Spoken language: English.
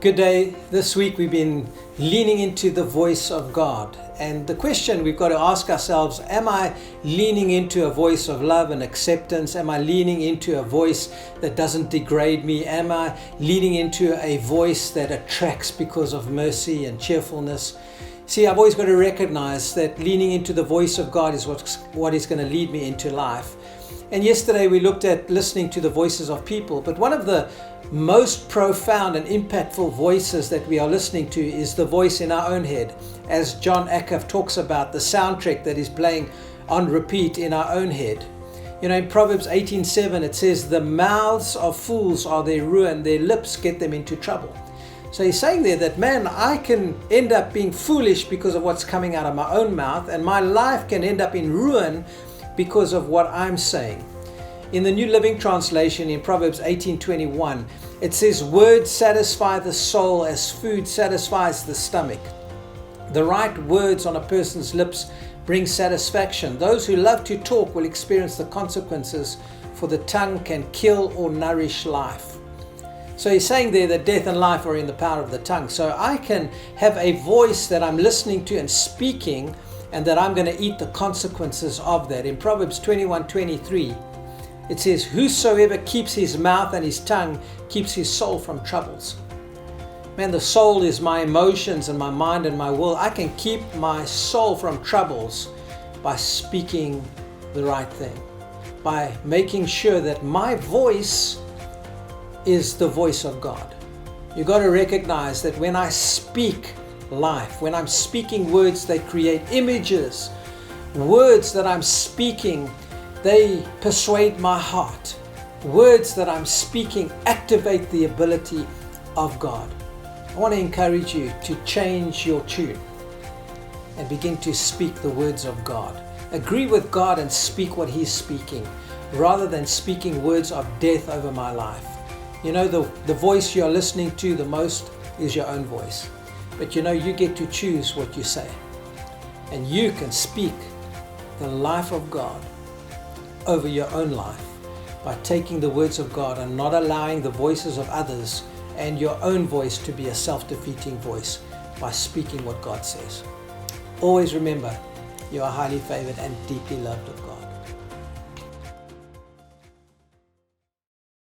Good day. This week we've been leaning into the voice of God. And the question we've got to ask ourselves, am I leaning into a voice of love and acceptance? Am I leaning into a voice that doesn't degrade me? Am I leaning into a voice that attracts because of mercy and cheerfulness? See, I've always got to recognize that leaning into the voice of God is what is going to lead me into life. And yesterday we looked at listening to the voices of people, but one of the most profound and impactful voices that we are listening to is the voice in our own head. As John Acuff talks about, the soundtrack that is playing on repeat in our own head. You know, in Proverbs 18:7 it says, "The mouths of fools are their ruin, their lips get them into trouble." So he's saying there that, man, I can end up being foolish because of what's coming out of my own mouth, and my life can end up in ruin because of what I'm saying. In the New Living Translation, in Proverbs 18:21, it says, "Words satisfy the soul as food satisfies the stomach." The right words on a person's lips bring satisfaction. Those who love to talk will experience the consequences, for the tongue can kill or nourish life. So he's saying there that death and life are in the power of the tongue. So I can have a voice that I'm listening to and speaking, and that I'm going to eat the consequences of that. In Proverbs 21:23, it says, "Whosoever keeps his mouth and his tongue keeps his soul from troubles." Man, the soul is my emotions and my mind and my will. I can keep my soul from troubles by speaking the right thing, by making sure that my voice is the voice of God. You've got to recognize that when I speak life, when I'm speaking words, they create images. Words that I'm speaking, they persuade my heart. Words that I'm speaking activate the ability of God. I want to encourage you to change your tune and begin to speak the words of God. Agree with God and speak what He's speaking, rather than speaking words of death over my life. You know, the voice you're listening to the most is your own voice. But you know, you get to choose what you say. And you can speak the life of God over your own life by taking the words of God and not allowing the voices of others and your own voice to be a self-defeating voice, by speaking what God says. Always remember, you are highly favored and deeply loved of God.